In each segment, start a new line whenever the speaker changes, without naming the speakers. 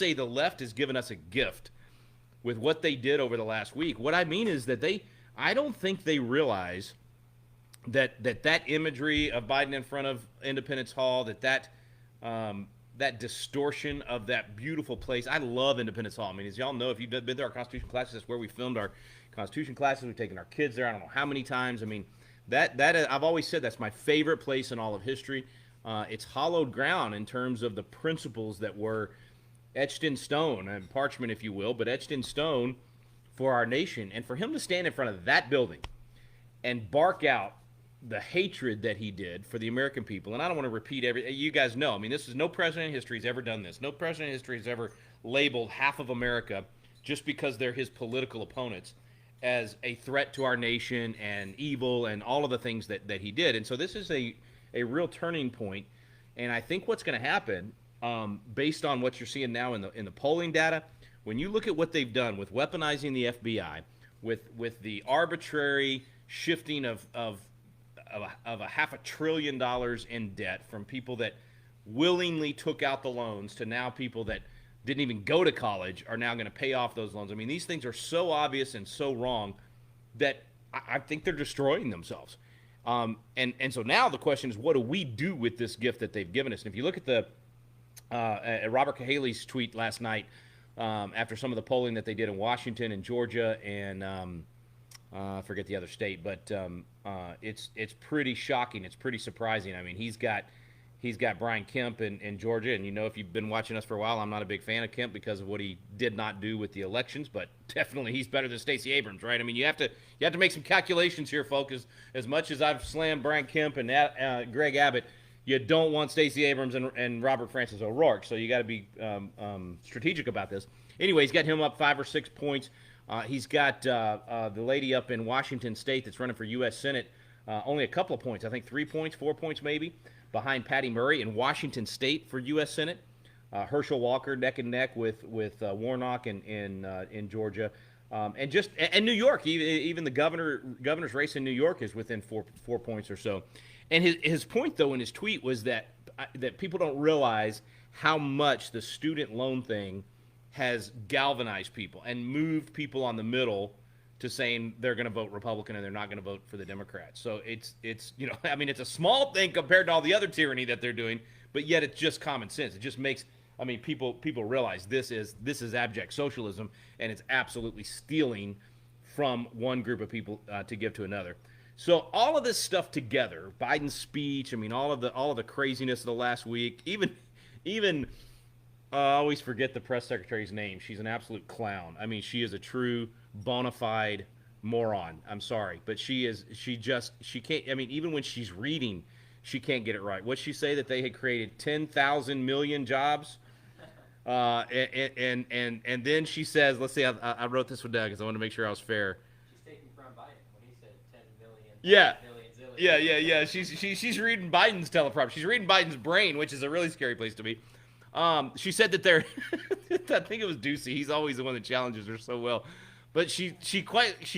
say the left has given us a gift with what they did over the last week. What I mean is that I don't think they realize that imagery of Biden in front of Independence Hall, that distortion of that beautiful place. I love Independence Hall. I mean, as y'all know, if you've been to our Constitution classes, that's where we filmed our Constitution classes. We've taken our kids there. I don't know how many times. I mean, that I've always said that's my favorite place in all of history. It's hallowed ground in terms of the principles that were etched in stone and parchment, if you will, but etched in stone for our nation. And for him to stand in front of that building and bark out the hatred that he did for the American people, and I don't want to repeat you guys know, I mean, this is no president in history has ever done this. No president in history has ever labeled half of America just because they're his political opponents as a threat to our nation and evil and all of the things that he did. And so this is a real turning point. And I think what's going to happen, based on what you're seeing now in the polling data, when you look at what they've done with weaponizing the FBI, with the arbitrary shifting of a $500 billion in debt from people that willingly took out the loans to now people that didn't even go to college are now going to pay off those loans. I mean, these things are so obvious and so wrong that I think they're destroying themselves. And so now the question is, what do we do with this gift that they've given us? And if you look at the Robert Cahaley's tweet last night, after some of the polling that they did in Washington and Georgia and I forget the other state, but it's pretty shocking. It's pretty surprising. I mean, he's got Brian Kemp in Georgia, and you know, if you've been watching us for a while, I'm not a big fan of Kemp because of what he did not do with the elections, but definitely he's better than Stacey Abrams, right? I mean, you have to make some calculations here, folks. As much as I've slammed Brian Kemp and Greg Abbott, you don't want Stacey Abrams and Robert Francis O'Rourke, so you got to be strategic about this. Anyway, he's got him up 5 or 6 points. He's got the lady up in Washington State that's running for U.S. Senate, only a couple of points, I think 3 points, 4 points maybe, behind Patty Murray in Washington State for U.S. Senate. Herschel Walker neck and neck with Warnock in Georgia, and New York. Even the governor's race in New York is within four points or so. And his point though in his tweet was that people don't realize how much the student loan thing has galvanized people and moved people on the middle to saying they're going to vote Republican and they're not going to vote for the Democrats. So it's I mean, it's a small thing compared to all the other tyranny that they're doing, but yet it's just common sense. It just makes, I mean, people realize this is abject socialism, and it's absolutely stealing from one group of people to give to another. So all of this stuff together, Biden's speech, I mean, all of the craziness of the last week, even I always forget the press secretary's name. She's an absolute clown. I mean, she is a true bona fide moron. I'm sorry, but she can't. I mean, even when she's reading, she can't get it right. What'd she say, that they had created 10,000 million jobs? And then she says, let's see, I wrote this one down because I wanted to make sure I was fair.
She's taking from Biden when he said 10 million.
Yeah.
10 million,
Yeah. She's reading Biden's teleprompter. She's reading Biden's brain, which is a really scary place to be. She said that they're, I think it was Ducey. He's always the one that challenges her so well. But she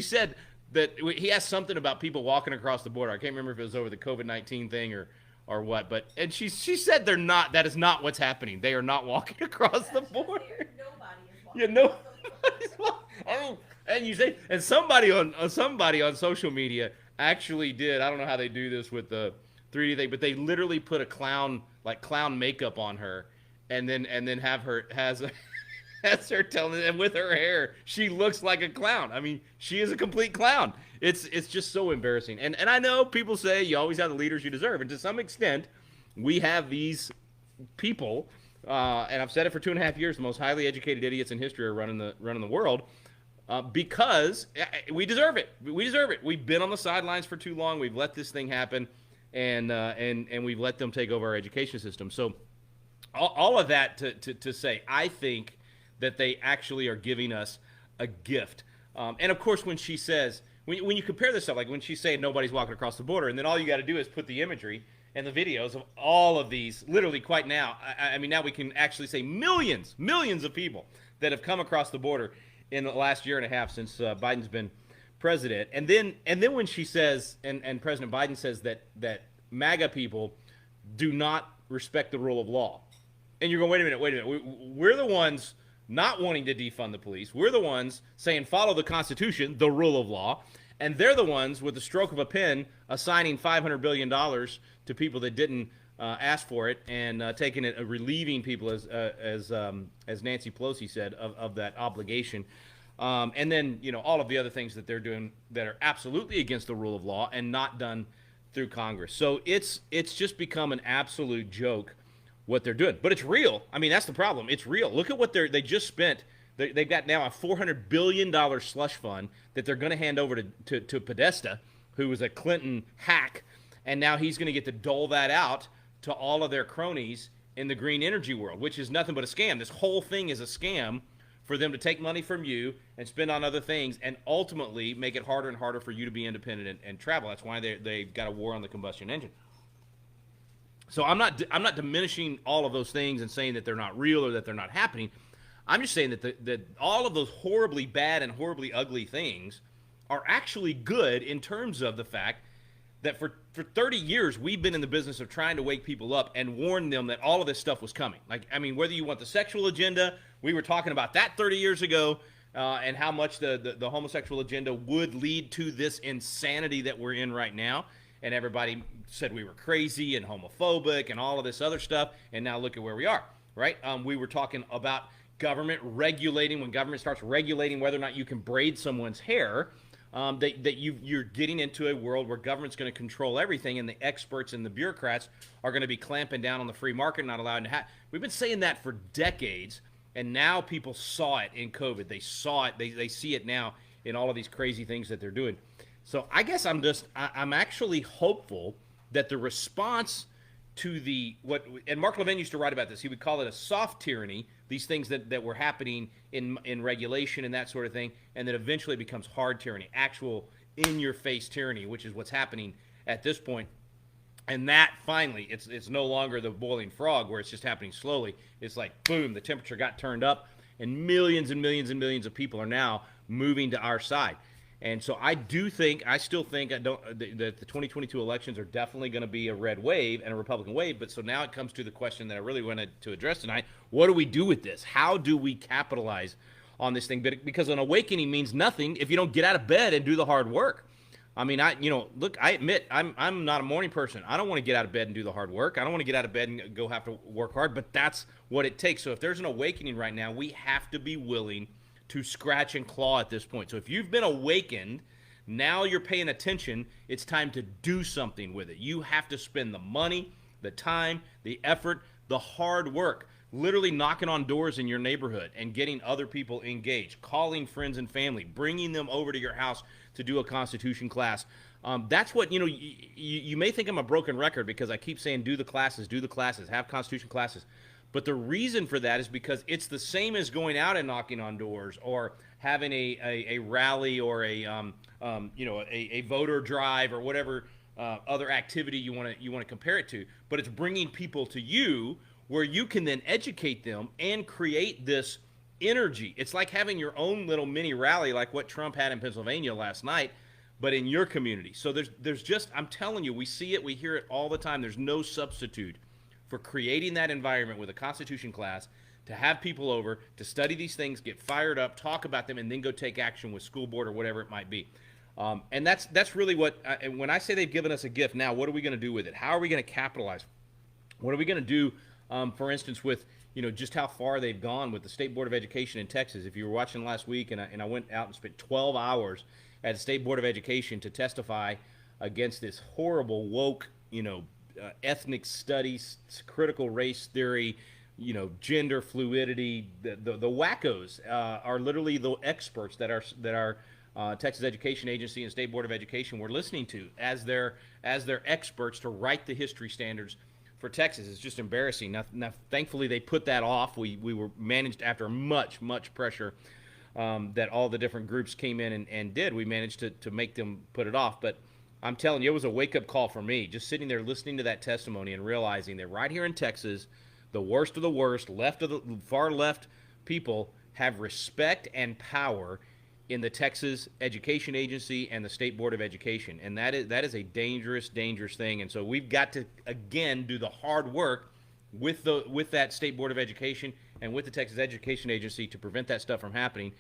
said that he asked something about people walking across the border. I can't remember if it was over the COVID-19 thing or what. And she said they're not. That is not what's happening. They are not walking across the border.
Nobody is walking.
Yeah, nobody's walking. I mean, and you say, and somebody on social media actually did. I don't know how they do this with the 3D thing, but they literally put a clown makeup on her. And then has her telling, and with her hair, she looks like a clown. I mean, she is a complete clown. It's just so embarrassing. And I know people say you always have the leaders you deserve, and to some extent, we have these people. And I've said it for 2.5 years: the most highly educated idiots in history are running the world, because we deserve it. We deserve it. We've been on the sidelines for too long. We've let this thing happen, and we've let them take over our education system. So. All of that to say, I think that they actually are giving us a gift. And of course, when she says, when you compare this stuff, like when she's saying nobody's walking across the border, and then all you got to do is put the imagery and the videos of all of these, literally quite now. I mean, now we can actually say millions of people that have come across the border in the last year and a half since Biden's been president. And then when she says, and President Biden says that MAGA people do not respect the rule of law. And you're going, wait a minute. We're the ones not wanting to defund the police. We're the ones saying follow the Constitution, the rule of law. And they're the ones with the stroke of a pen assigning $500 billion to people that didn't ask for it and taking it, relieving people, as Nancy Pelosi said, of that obligation. And then, all of the other things that they're doing that are absolutely against the rule of law and not done through Congress. So it's just become an absolute joke what they're doing. But it's real. I mean, that's the problem. It's real. Look at what they just spent. They've got now a $400 billion slush fund that they're going to hand over to Podesta, who was a Clinton hack, and now he's going to get to dole that out to all of their cronies in the green energy world, which is nothing but a scam. This whole thing is a scam for them to take money from you and spend on other things and ultimately make it harder and harder for you to be independent and travel. That's why they've got a war on the combustion engine. So I'm not diminishing all of those things and saying that they're not real or that they're not happening. I'm just saying that all of those horribly bad and horribly ugly things are actually good in terms of the fact that for 30 years we've been in the business of trying to wake people up and warn them that all of this stuff was coming. Like, I mean, whether you want the sexual agenda, we were talking about that 30 years ago, and how much the homosexual agenda would lead to this insanity that we're in right now. And everybody said we were crazy and homophobic and all of this other stuff. And now look at where we are, right? We were talking about government regulating, when government starts regulating whether or not you can braid someone's hair, that you're getting into a world where government's going to control everything, and the experts and the bureaucrats are going to be clamping down on the free market, not allowing to have. We've been saying that for decades, and now people saw it in COVID. They saw it. They see it now in all of these crazy things that they're doing. So I guess I'm actually hopeful that the response to and Mark Levin used to write about this. He would call it a soft tyranny, these things that were happening in regulation and that sort of thing, and that eventually becomes hard tyranny, actual in-your-face tyranny, which is what's happening at this point. And that finally, it's no longer the boiling frog where it's just happening slowly. It's like, boom, the temperature got turned up, and millions and millions and millions of people are now moving to our side. And so I still think that the 2022 elections are definitely going to be a red wave and a Republican wave. But so now it comes to the question that I really wanted to address tonight. What do we do with this? How do we capitalize on this thing? Because an awakening means nothing if you don't get out of bed and do the hard work. I mean, I admit I'm not a morning person. I don't want to get out of bed and do the hard work. I don't want to get out of bed and go have to work hard, but that's what it takes. So if there's an awakening right now, we have to be willing to scratch and claw at this point. So if you've been awakened, now you're paying attention, it's time to do something with it. You have to spend the money, the time, the effort, the hard work, literally knocking on doors in your neighborhood and getting other people engaged, calling friends and family, bringing them over to your house to do a Constitution class. That's what, you may think I'm a broken record because I keep saying do the classes, have Constitution classes. But the reason for that is because it's the same as going out and knocking on doors or having a rally or a voter drive or whatever other activity you want to compare it to. But it's bringing people to you where you can then educate them and create this energy. It's like having your own little mini rally like what Trump had in Pennsylvania last night, but in your community. So there's just, I'm telling you, we see it, we hear it all the time. There's no substitute for creating that environment with a Constitution class, to have people over, to study these things, get fired up, talk about them, and then go take action with school board or whatever it might be. And that's really what, when I say they've given us a gift, now what are we going to do with it? How are we going to capitalize? What are we going to do, for instance, with just how far they've gone with the State Board of Education in Texas? If you were watching last week, and I went out and spent 12 hours at the State Board of Education to testify against this horrible woke, ethnic studies, critical race theory, gender fluidity. The wackos are literally the experts that our Texas Education Agency and State Board of Education were listening to as their experts to write the history standards for Texas. It's just embarrassing. Now thankfully, they put that off. We were managed after much pressure that all the different groups came in and did. We managed to make them put it off, but I'm telling you, it was a wake-up call for me, just sitting there listening to that testimony and realizing that right here in Texas, the worst of the worst, far left people have respect and power in the Texas Education Agency and the State Board of Education. And that is a dangerous, dangerous thing. And so we've got to, again, do the hard work with that State Board of Education and with the Texas Education Agency to prevent that stuff from happening.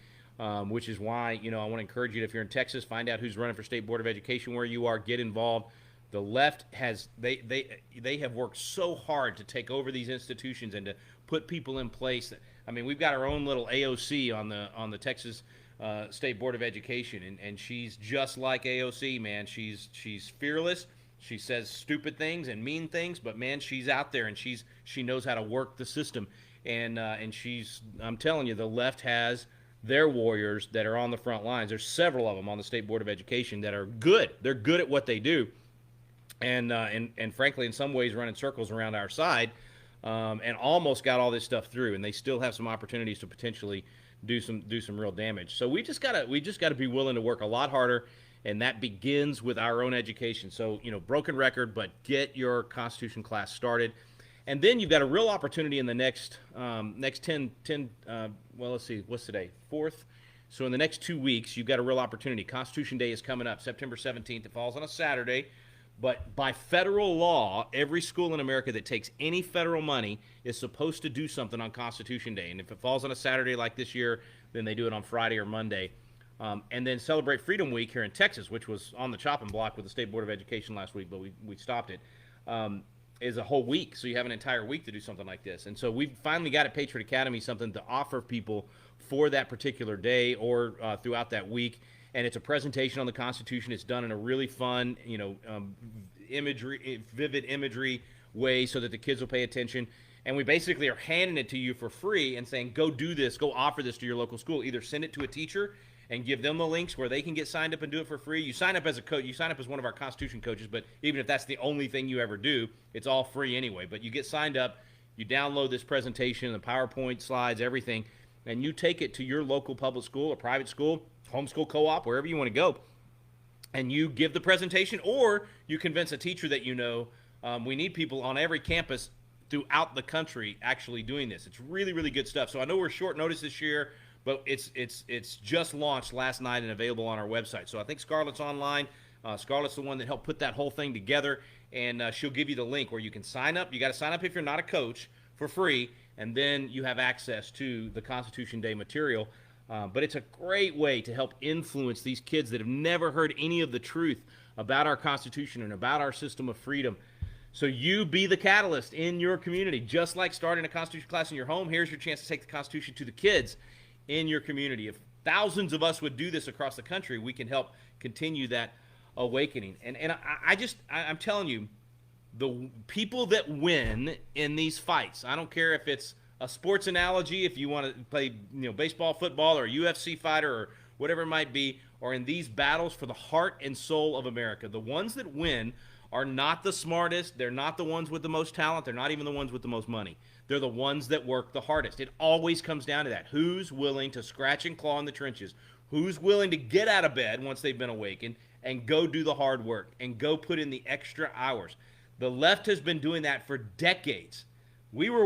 Which is why, I want to encourage you, if you're in Texas, find out who's running for State Board of Education where you are, get involved. The left has they have worked so hard to take over these institutions and to put people in place. I mean, we've got our own little AOC on the Texas State Board of Education, and she's just like AOC, man. She's fearless. She says stupid things and mean things, but man, she's out there and she knows how to work the system. And I'm telling you, the left has their warriors that are on the front lines. There's several of them on the State Board of Education that are good. They're good at what they do, and frankly, in some ways, running circles around our side, and almost got all this stuff through. And they still have some opportunities to potentially do some real damage. So we just gotta be willing to work a lot harder, and that begins with our own education. So broken record, but get your Constitution class started. And then you've got a real opportunity in the next 10 well, let's see, what's today? 4th. So in the next 2 weeks, you've got a real opportunity. Constitution Day is coming up, September 17th. It falls on a Saturday. But by federal law, every school in America that takes any federal money is supposed to do something on Constitution Day. And if it falls on a Saturday like this year, then they do it on Friday or Monday. And then celebrate Freedom Week here in Texas, which was on the chopping block with the State Board of Education last week, but we stopped it. Is a whole week, so you have an entire week to do something like this. And so we've finally got at Patriot Academy something to offer people for that particular day or throughout that week. And it's a presentation on the Constitution. It's done in a really fun, vivid imagery way so that the kids will pay attention. And we basically are handing it to you for free and saying, go do this, go offer this to your local school. Either send it to a teacher and give them the links where they can get signed up and do it for free. You sign up as a coach. You sign up as one of our Constitution coaches, but even if that's the only thing you ever do, it's all free anyway. But you get signed up, you download this presentation, the PowerPoint slides, everything, and you take it to your local public school or private school, homeschool co-op, wherever you want to go, and you give the presentation, or you convince a teacher that we need people on every campus throughout the country actually doing this. It's really, really good stuff. So I know we're short notice this year, but it's just launched last night and available on our website. So I think Scarlett's online. Scarlett's the one that helped put that whole thing together, and she'll give you the link where you can sign up. You got to sign up if you're not a coach for free, and then you have access to the Constitution Day material. But it's a great way to help influence these kids that have never heard any of the truth about our Constitution and about our system of freedom. So you be the catalyst in your community. Just like starting a Constitution class in your home, here's your chance to take the Constitution to the kids in your community. If thousands of us would do this across the country, we can help continue that awakening. And I'm telling you, the people that win in these fights, I don't care if it's a sports analogy, if you want to play baseball, football, or a UFC fighter, or whatever it might be, or in these battles for the heart and soul of America, the ones that win are not the smartest. They're not the ones with the most talent. They're not even the ones with the most money. They're the ones that work the hardest. It always comes down to that. Who's willing to scratch and claw in the trenches? Who's willing to get out of bed once they've been awakened and go do the hard work and go put in the extra hours? The left has been doing that for decades. We were